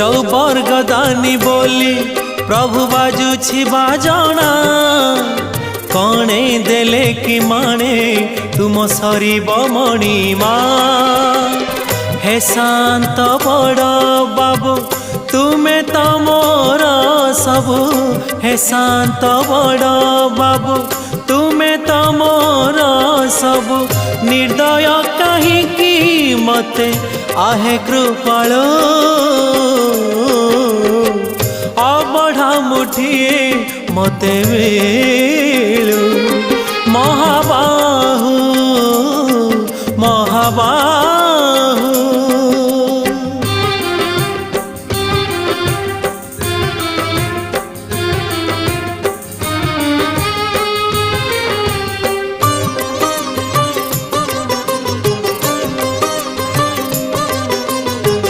चौबर्गदानी बोली प्रभु बाजुछि बाजना कणे देले कि माने तुम सरीब मणिमा हे शांत बड़ बाबू तुम्हें तो मोर सबु हे शांत बड़ बाबू तुम्हें तो मोर सबु निर्दय कहीं मते आहे कृपालो अबढ़ा मुठिए मते मिलू महाबाहु महाबाहु